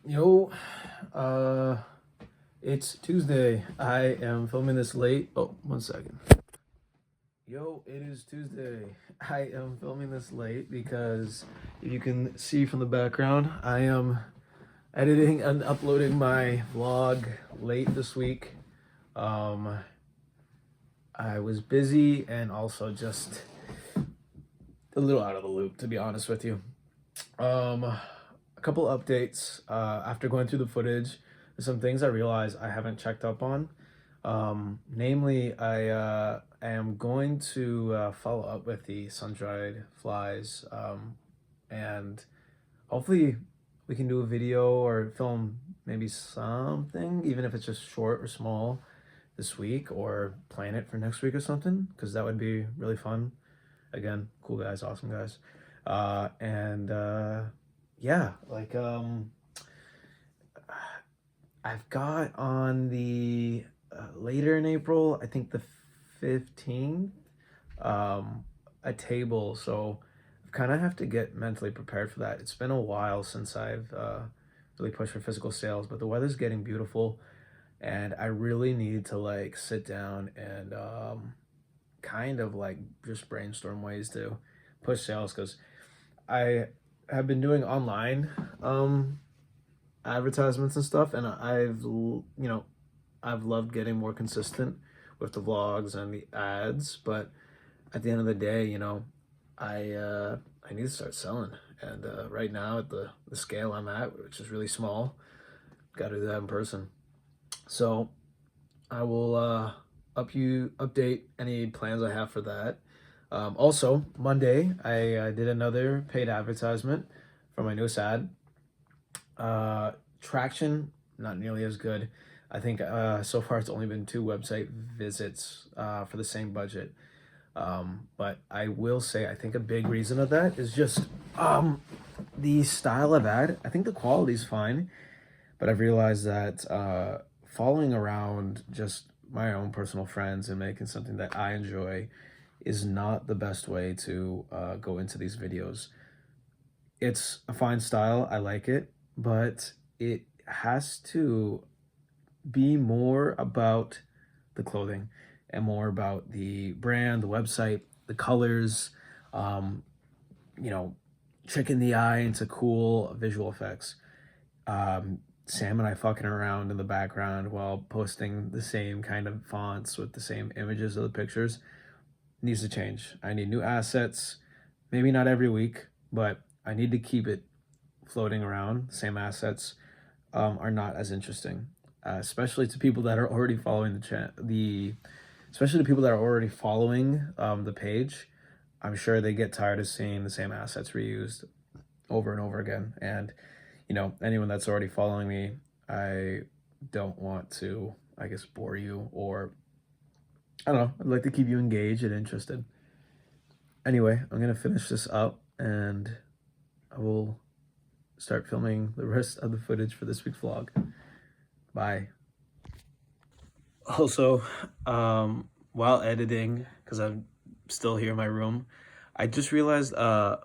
Yo, uh, it's Tuesday. I am filming this late. Oh, 1 second. Yo, it is Tuesday. I am filming this late because if you can see from the background, I am editing and uploading my vlog late this week. Um, I was busy and also just a little out of the loop, to be honest with you. A couple updates after going through the footage. There's some things I realized I haven't checked up on. Namely, I am going to follow up with the sun-dried flies, and hopefully we can do a video or film maybe something, even if it's just short or small this week, or plan it for next week or something, because that would be really fun. Again, cool guys, awesome guys. And yeah, I've got on the later in April, I think the 15th, a table. So I kind of have to get mentally prepared for that. It's been a while since I've really pushed for physical sales, but the weather's getting beautiful, and I really need to like sit down and kind of like just brainstorm ways to push sales, because I have been doing online advertisements and stuff, and I've loved getting more consistent with the vlogs and the ads, but at the end of the day, I need to start selling, and right now at the scale I'm at, which is really small, got to do that in person. So I will update any plans I have for that. Also, Monday, I did another paid advertisement for my newest ad. Traction, not nearly as good. I think so far it's only been 2 website visits for the same budget. But I will say, I think a big reason of that is just the style of ad. I think the quality is fine, but I've realized that following around just my own personal friends and making something that I enjoy is not the best way to go into these videos. It's a fine style, I like it, but it has to be more about the clothing and more about the brand, the website, the colors, um, you know, tricking the eye into cool visual effects. Sam and I fucking around in the background while posting the same kind of fonts with the same images of the pictures needs to change. I need new assets, maybe not every week, but I need to keep it floating around. Same assets are not as interesting, especially to people that are already following especially to people that are already following the page. I'm sure they get tired of seeing the same assets reused over and over again. And anyone that's already following me, I don't want to, I guess, bore you, or I don't know. I'd like to keep you engaged and interested. Anyway, I'm gonna finish this up, and I will start filming the rest of the footage for this week's vlog. Bye. Also, while editing, because I'm still here in my room, I just realized I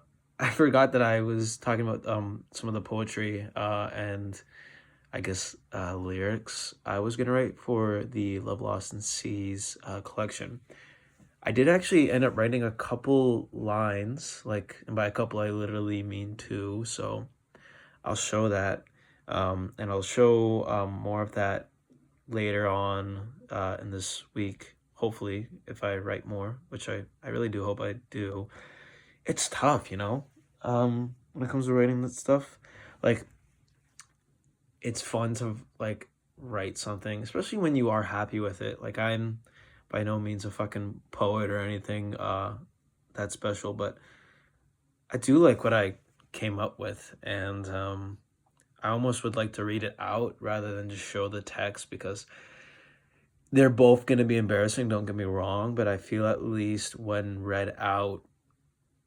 forgot that I was talking about some of the poetry and I guess lyrics I was gonna write for the Love Lost in Seas collection. I did actually end up writing a couple lines, like, and by a couple I literally mean two, so I'll show that. And I'll show more of that later on in this week, hopefully, if I write more, which I really do hope I do. It's tough, when it comes to writing that stuff. Like, it's fun to, like, write something, especially when you are happy with it. Like, I'm by no means a fucking poet or anything that special, but I do like what I came up with, and I almost would like to read it out rather than just show the text, because they're both going to be embarrassing, don't get me wrong, but I feel at least when read out,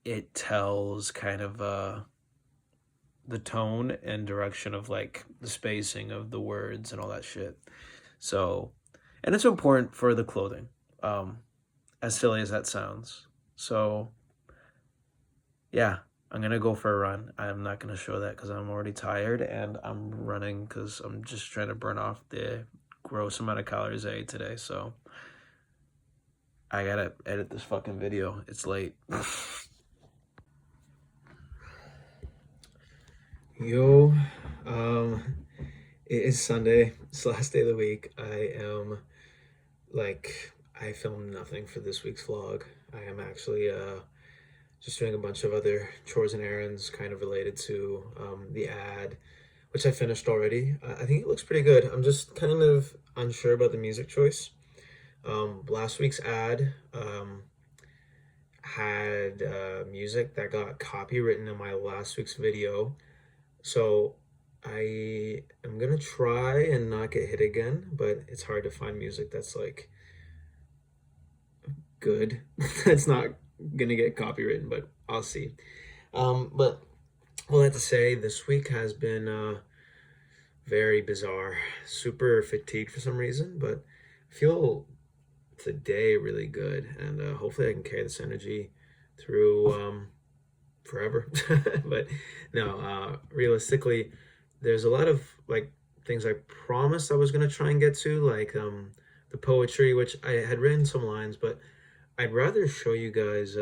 it tells kind of the tone and direction of like the spacing of the words and all that shit. So, and it's important for the clothing, as silly as that sounds. So, yeah, I'm gonna go for a run. I'm not gonna show that because I'm already tired, and I'm running because I'm just trying to burn off the gross amount of calories I ate today. So I gotta edit this fucking video. It's late. Yo, um, it is Sunday. It's the last day of the week. I filmed nothing for this week's vlog. I am actually just doing a bunch of other chores and errands kind of related to the ad, which I finished already. I think it looks pretty good. I'm just kind of unsure about the music choice. Last week's ad had music that got copywritten in my last week's video. So I am gonna try and not get hit again, but it's hard to find music that's like good. That's not gonna get copywritten, but I'll see. But all that to say, this week has been very bizarre. Super fatigued for some reason, but I feel today really good, and hopefully I can carry this energy through forever. But no, realistically, there's a lot of like things I promised I was gonna try and get to, like the poetry, which I had written some lines, but I'd rather show you guys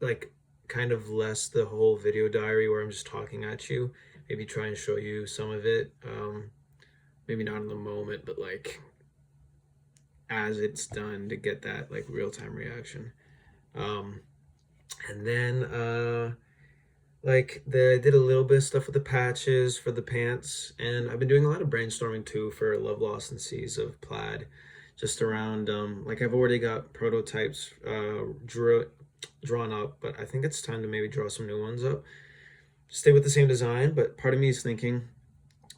like kind of less the whole video diary where I'm just talking at you. Maybe try and show you some of it. Maybe not in the moment, but like as it's done to get that like real-time reaction. And then I did a little bit of stuff with the patches for the pants, and I've been doing a lot of brainstorming too for Love Lost and Seas of plaid, just around like I've already got prototypes drawn up, but I think it's time to maybe draw some new ones up. Stay with the same design, but part of me is thinking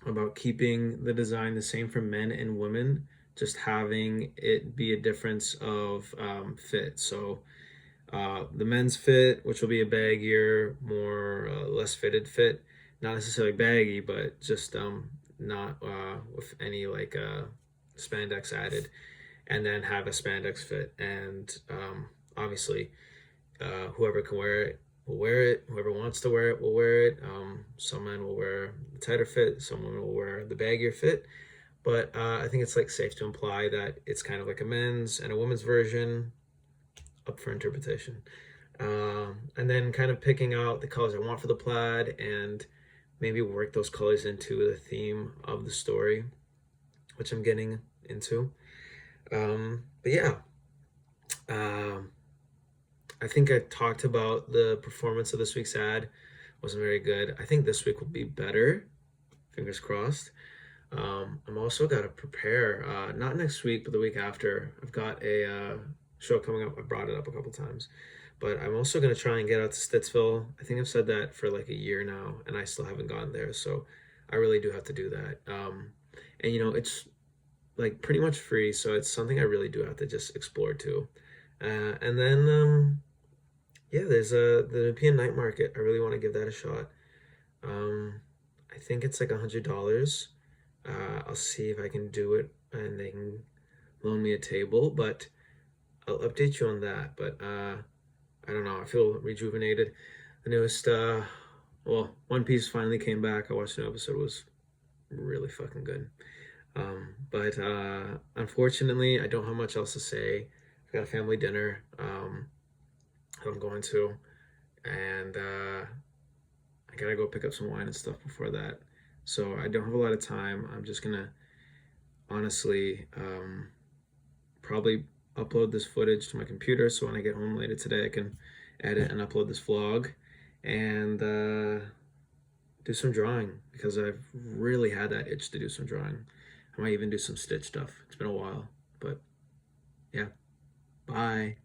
about keeping the design the same for men and women, just having it be a difference of fit. So the men's fit, which will be a baggier, more less fitted fit, not necessarily baggy, but just not with any like spandex added, and then have a spandex fit. And obviously, whoever can wear it will wear it. Whoever wants to wear it will wear it. Some men will wear the tighter fit. Some women will wear the baggier fit. But I think it's like safe to imply that it's kind of like a men's and a women's version, up for interpretation. And then kind of picking out the colors I want for the plaid and maybe work those colors into the theme of the story, which I'm getting into. But yeah, I think I talked about the performance of this week's ad. Wasn't very good. I think this week will be better. Fingers crossed. I'm also got to prepare, not next week, but the week after. I've got a show coming up. I brought it up a couple times, but I'm also going to try and get out to Stittsville. I think I've said that for like a year now, and I still haven't gone there. So I really do have to do that. And you know, it's like pretty much free. So it's something I really do have to just explore too. And then, yeah, there's the European night market. I really want to give that a shot. I think it's like $100. I'll see if I can do it and they can loan me a table, but I'll update you on that. But I don't know. I feel rejuvenated. The newest, One Piece finally came back. I watched an episode. It was really fucking good. But unfortunately, I don't have much else to say. I've got a family dinner that I'm going to, and I gotta go pick up some wine and stuff before that. So I don't have a lot of time. I'm just gonna honestly probably upload this footage to my computer so when I get home later today I can edit and upload this vlog and do some drawing because I've really had that itch to do some drawing. I might even do some stitch stuff. It's been a while, but yeah. Bye.